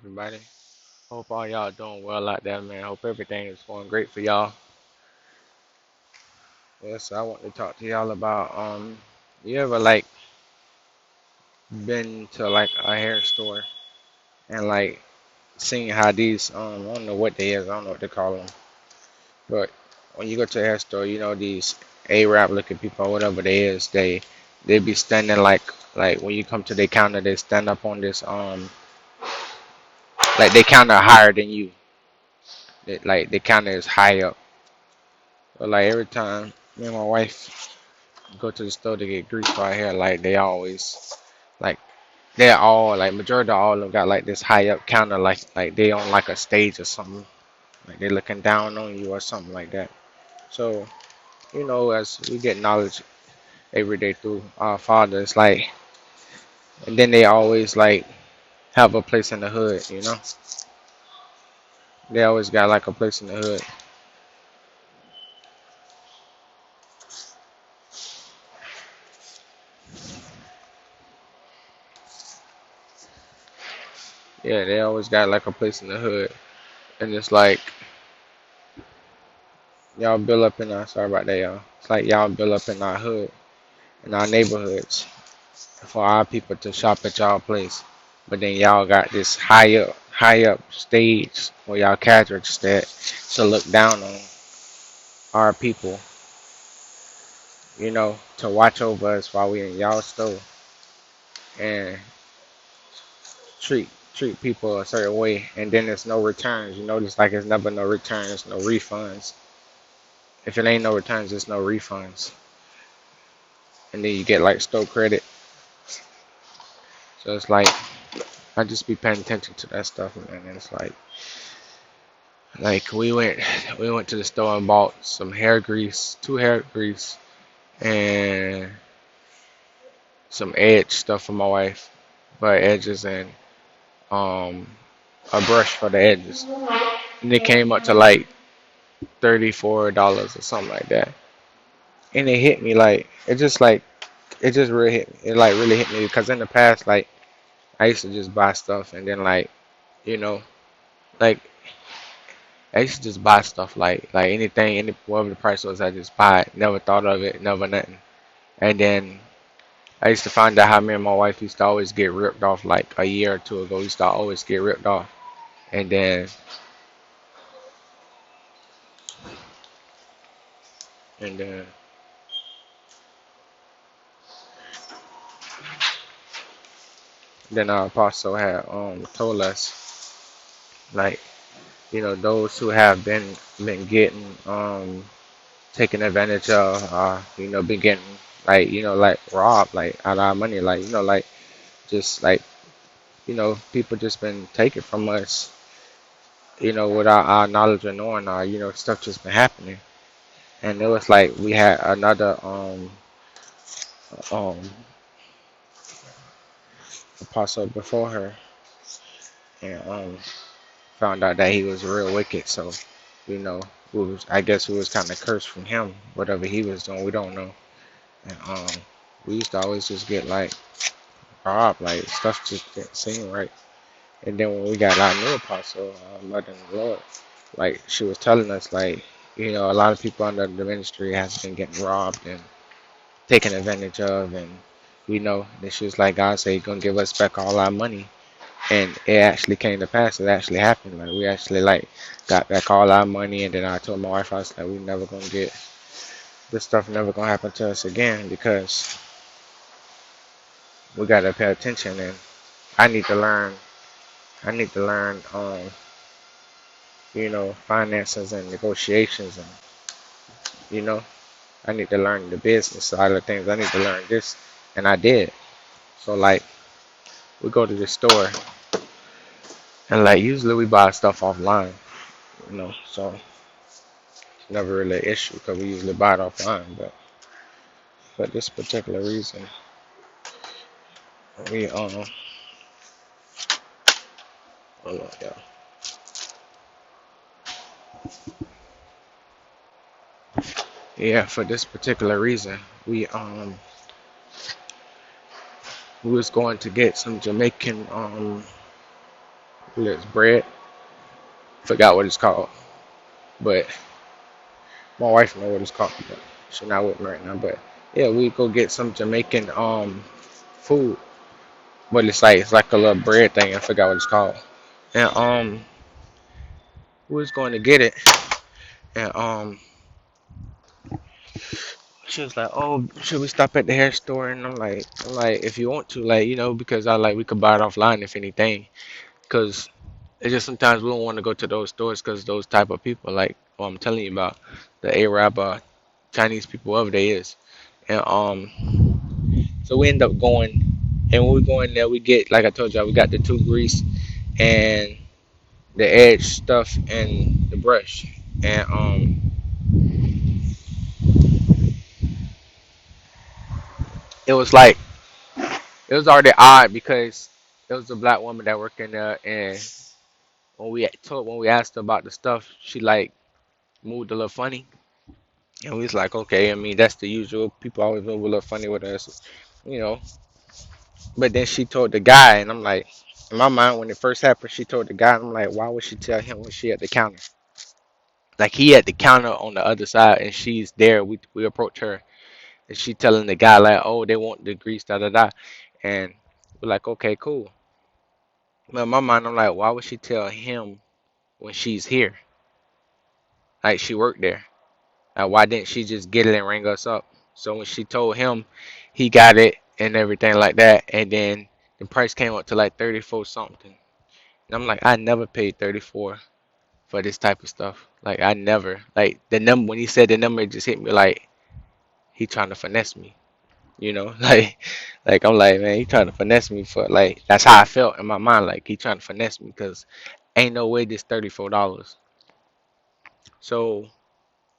everybody. Hope all y'all doing well out there, man. Hope everything is going great for y'all. Yes, I want to talk to y'all about you ever like been to like a hair store and like seen how these I don't know what they is, I don't know what they call them, but when you go to a hair store, these Arab looking people or whatever they is, they be standing like when you come to their counter, they stand up on this like they counter higher than you. Like the counter is high up. But like every time me and my wife go to the store to get grease for our hair, like like they're all like majority of all of them got like this high up counter, like they on like a stage or something, like they looking down on you or something like that. So as we get knowledge every day through our fathers, like, and then they always like have a place in the hood. They always got like a place in the hood. Yeah, they always got like a place in the hood, and it's like y'all build up in our sorry about that, y'all. It's like y'all build up in our hood, in our neighborhoods, for our people to shop at y'all place. But then y'all got this high up stage where y'all carriage that to look down on our people, to watch over us while we in y'all store and treat people a certain way. And then there's no returns. You notice like it's never no returns, no refunds. If it ain't no returns, there's no refunds. And then you get like store credit. So it's like I just be paying attention to that stuff, man. And it's like we went to the store and bought some hair grease, two hair grease, and some edge stuff for my wife, but edges and um a brush for the edges. And it came up to like $34 or something like that. And it hit me it just really hit me. It like really hit me because in the past like I used to just buy stuff and then like you know like I used to just buy stuff like anything, whatever the price was, I just buy it. Never thought of it, never nothing. And then I used to find out how me and my wife used to always get ripped off like a year or two ago. We used to always get ripped off. And then our apostle had told us like those who have been getting taken advantage of, been getting like robbed like out of our money, like like just like people just been taken from us, without our knowledge or knowing, our stuff just been happening. And it was like we had another um apostle before her, and found out that he was real wicked. So you know I guess we was kind of cursed from him, whatever he was doing, we don't know. And we used to always just get like robbed, like stuff just didn't seem right. And then when we got our new apostle, mother in the Lord, like she was telling us like a lot of people under the ministry has been getting robbed and taken advantage of. And then she was like, God said He's gonna give us back all our money. And it actually came to pass. It actually happened. Like we actually like got back all our money. And then I told my wife, I was like, we never gonna get this stuff. Never gonna happen to us again because we gotta pay attention. And I need to learn. I need to learn, finances and negotiations, and you know, I need to learn the business side of things. I need to learn this, and I did. So like, we go to the store, and like usually we buy stuff offline, so it's never really an issue because we usually buy it offline. But for this particular reason, we hold on, yeah, yeah, for this particular reason, we was going to get some Jamaican It's bread. Forgot what it's called, but my wife know what it's called. But she's not with me right now. But yeah, we go get some Jamaican food, but it's like a little bread thing. I forgot what it's called. And we was going to get it, and she was like, "Oh, should we stop at the hair store?" And I'm like, if you want to, like, because I like we could buy it offline if anything, because it's just sometimes we don't want to go to those stores because those type of people, like what I'm telling you about, the Arab, Chinese people, whoever they is, and so we end up going, and when we go in there, we get, like I told y'all, we got the two grease and the edge stuff and the brush, and it was like it was already odd because it was a black woman that worked in there, and when we asked her about the stuff, she like moved a little funny, and we was like, okay, I mean that's the usual. People always move a little funny with us, you know. But then she told the guy, and I'm like, in my mind when it first happened, she told the guy, and I'm like, why would she tell him when she at the counter? Like he at the counter on the other side, and she's there. We approach her, and she telling the guy like, oh, they want the grease, da da da, and we're like, okay, cool. But in my mind, I'm like, why would she tell him when she's here? Like she worked there. Like why didn't she just get it and ring us up? So when she told him, he got it and everything like that, and then the price came up to like 34 something. And I'm like, I never paid 34 for this type of stuff. Like I never. Like the number when he said the number, it just hit me like he trying to finesse me. You know, like I'm like, man, he trying to finesse me for like that's how I felt in my mind. Like he trying to finesse me because ain't no way this $34. So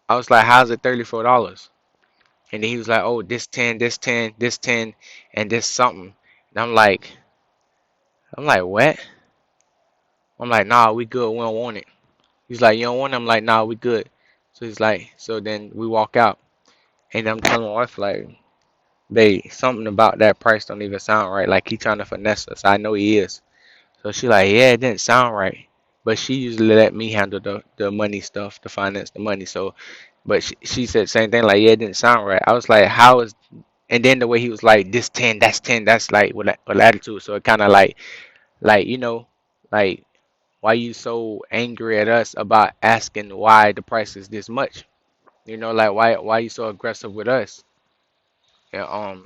I was like, how's it $34? And then he was like, oh, this 10, this 10, this 10, and this something. And I'm like, what? I'm like, nah, we good. We don't want it. He's like, you don't want it? I'm like, nah, we good. So he's like, so then we walk out. And I'm telling my wife, like, babe, something about that price don't even sound right. Like, he trying to finesse us. I know he is. So she like, yeah, it didn't sound right. But she usually let me handle the money stuff, the finance, the money. So, but she said the same thing, like, yeah, it didn't sound right. I was like, how is, and then the way he was like, this 10, that's 10, that's like with attitude. So it kind of like, like, why you so angry at us about asking why the price is this much? Like, why you so aggressive with us? And,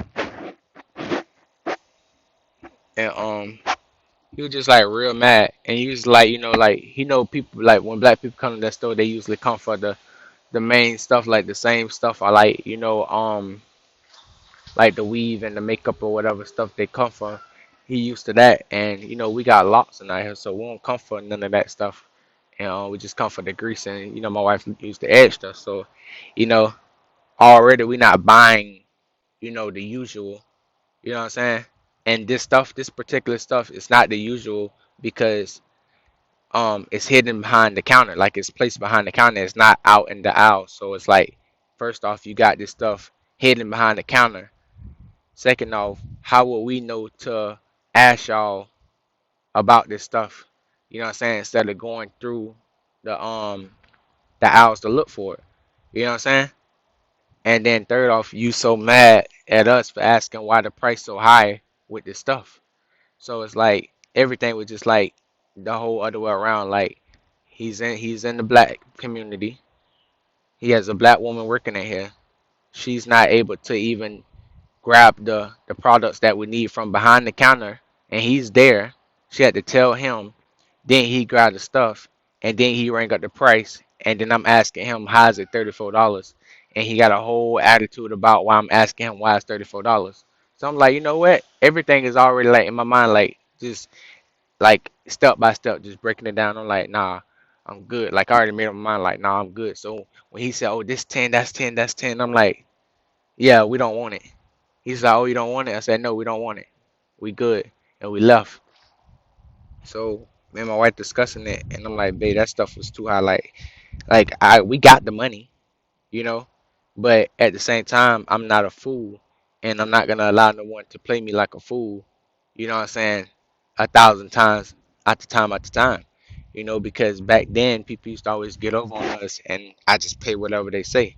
and he was just like real mad, and he was like, like people like when black people come to that store, they usually come for the main stuff, like the same stuff. I like, like the weave and the makeup or whatever stuff they come for. He used to that, and we got lots in our here, so we don't come for none of that stuff. And we just come for the grease, and my wife used to add stuff, so you know already we not buying, the usual. You know what I'm saying? And this particular stuff, is not the usual because it's hidden behind the counter, like it's placed behind the counter. It's not out in the aisle. So it's like, first off, you got this stuff hidden behind the counter. Second off, how will we know to ask y'all about this stuff? You know what I'm saying? Instead of going through the aisles to look for it. You know what I'm saying? And then third off, you so mad at us for asking why the price so high with this stuff. So it's like everything was just like the whole other way around. Like he's in the black community. He has a black woman working in here. She's not able to even grab the products that we need from behind the counter, and he's there. She had to tell him. Then he grabbed the stuff, and then he rang up the price. And then I'm asking him, "How is it $34?" And he got a whole attitude about why I'm asking him why it's $34. So I'm like, you know what? Everything is already like in my mind, like just like step by step, just breaking it down. I'm like, nah, I'm good. Like I already made up my mind, like, nah, I'm good. So when he said, oh, this 10, that's 10, that's 10, I'm like, yeah, we don't want it. He's like, oh, you don't want it? I said, no, we don't want it. We good. And we left. So me and my wife discussing it, and I'm like, babe, that stuff was too high. Like we got the money, you know, but at the same time, I'm not a fool, and I'm not gonna allow no one to play me like a fool. You know what I'm saying? 1,000 times. at the time, because back then people used to always get over on us, and I just pay whatever they say.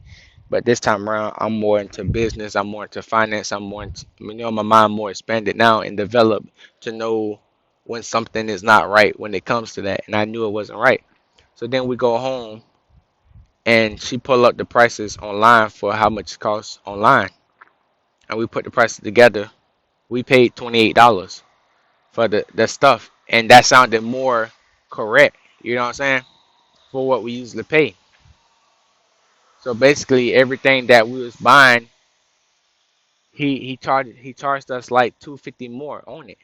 But this time around, I'm more into business, I'm more into finance, I'm more into, my mind more expanded now and developed to know when something is not right when it comes to that, and I knew it wasn't right. So then we go home, and she pull up the prices online for how much it costs online, and we put the prices together. We paid $28 for the stuff, and that sounded more correct. You know what I'm saying? For what we usually pay. So basically, everything that we was buying, he charged us like 250 more on it.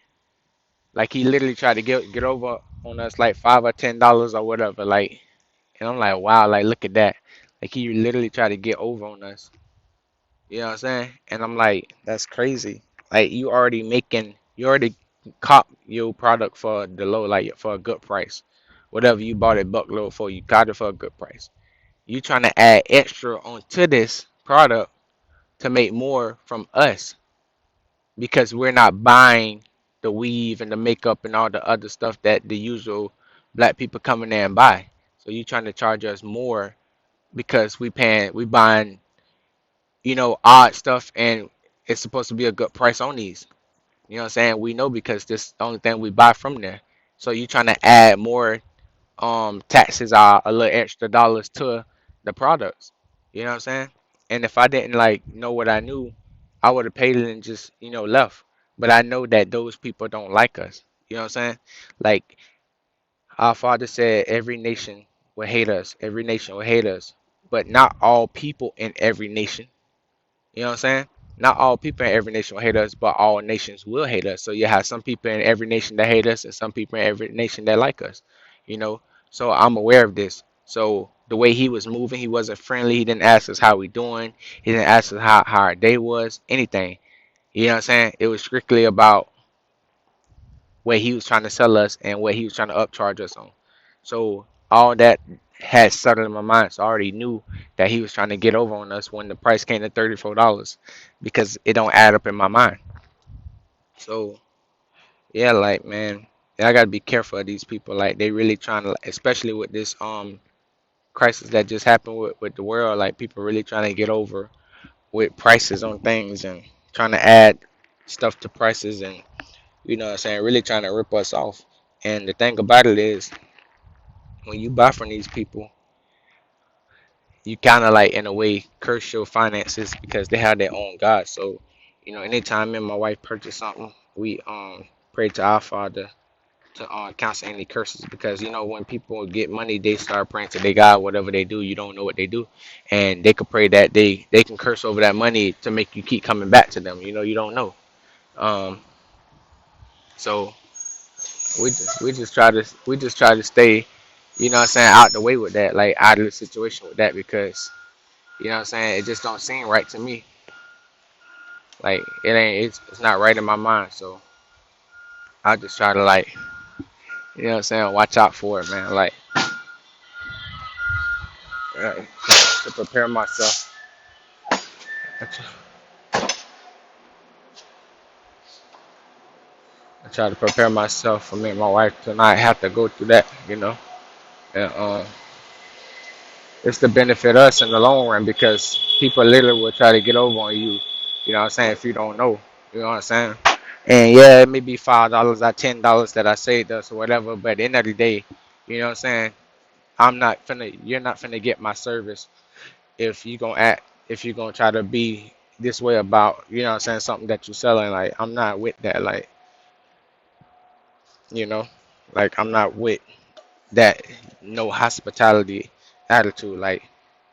Like he literally tried to get over on us like $5 or $10 or whatever. Like, and I'm like, wow, like look at that. Like he literally tried to get over on us. You know what I'm saying? And I'm like, that's crazy. Like you already cop your product for the low, like for a good price. Whatever you bought it buck low for, you got it for a good price. You trying to add extra onto this product to make more from us because we're not buying the weave and the makeup and all the other stuff that the usual black people come in there and buy. So you trying to charge us more because we buying odd stuff, and it's supposed to be a good price on these. You know what I'm saying? We know because this is the only thing we buy from there. So you trying to add more taxes are a little extra dollars to the products. You know what I'm saying? And if I didn't like know what I knew, I would have paid it and just, left. But I know that those people don't like us. You know what I'm saying? Like our father said every nation will hate us. Every nation will hate us. But not all people in every nation. You know what I'm saying? Not all people in every nation will hate us, but all nations will hate us. So you have some people in every nation that hate us and some people in every nation that like us. You know, so I'm aware of this. So the way he was moving, he wasn't friendly. He didn't ask us how we doing. He didn't ask us how our day was, anything. You know what I'm saying? It was strictly about what he was trying to sell us and what he was trying to upcharge us on. So all that had settled in my mind. So I already knew that he was trying to get over on us when the price came to $34 because it don't add up in my mind. So yeah, like man, I gotta be careful of these people. Like they really trying to, especially with this crisis that just happened with the world. Like people really trying to get over with prices on things and trying to add stuff to prices, and you know what I'm saying, really trying to rip us off. And the thing about it is, when you buy from these people, you kind of like in a way curse your finances because they have their own God. So, anytime me and my wife purchase something, we pray to our Father to cancel any curses, because when people get money, they start praying to their God. Whatever they do, you don't know what they do, and they could pray that they can curse over that money to make you keep coming back to them. You don't know. Um, so we just try to stay, what I'm saying, out the way with that, like out of the situation with that, because what I'm saying, it just don't seem right to me. Like it's not right in my mind. So I just try to like, what I'm saying, watch out for it, man. Like uh, to prepare myself. I try to prepare myself for me and my wife to not have to go through that. And it's to benefit us in the long run, because people literally will try to get over on you. You know what I'm saying? If you don't know, you know what I'm saying? And yeah, it may be $5 or $10 that I saved us or whatever, but at the end of the day, you know what I'm saying? You're not finna get my service if you're gonna try to be this way about, you know what I'm saying, something that you're selling. Like I'm not with that. You know, like I'm not with that no hospitality attitude. Like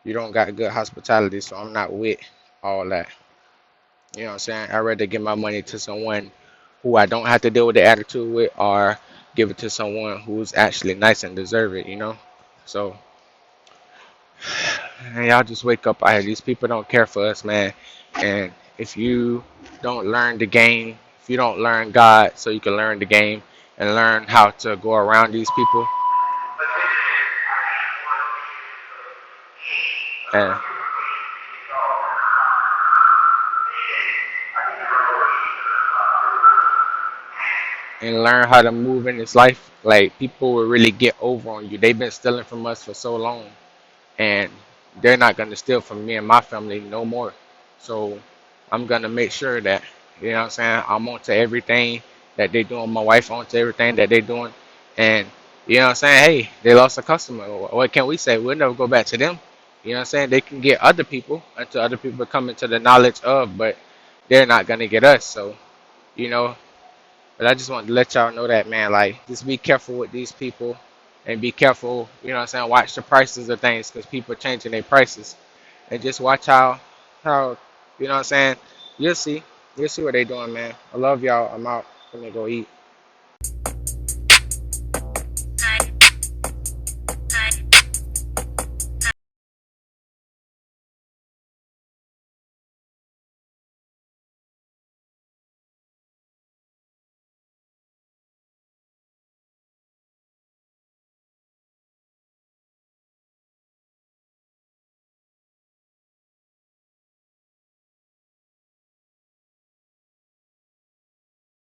you don't got good hospitality, so I'm not with all that. You know what I'm saying? I'd rather give my money to someone who I don't have to deal with the attitude with, or give it to someone who's actually nice and deserve it. So and y'all just wake up out here. These people don't care for us, man. And if you don't learn the game, if you don't learn God so you can learn the game and learn how to go around these people, and and learn how to move in this life, like people will really get over on you. They've been stealing from us for so long, and they're not gonna steal from me and my family no more. So I'm gonna make sure that, you know what I'm saying, I'm onto everything that they doing, my wife onto everything that they doing, and you know what I'm saying, hey, they lost a customer. What can we say? We'll never go back to them. You know what I'm saying? They can get other people until other people come into the knowledge of, but they're not gonna get us. So, you know, but I just want to let y'all know that, man, like, just be careful with these people and be careful, you know what I'm saying? Watch the prices of things because people are changing their prices. And just watch how, you know what I'm saying? You'll see. You'll see what they doing, man. I love y'all. I'm out. I'm gonna go eat.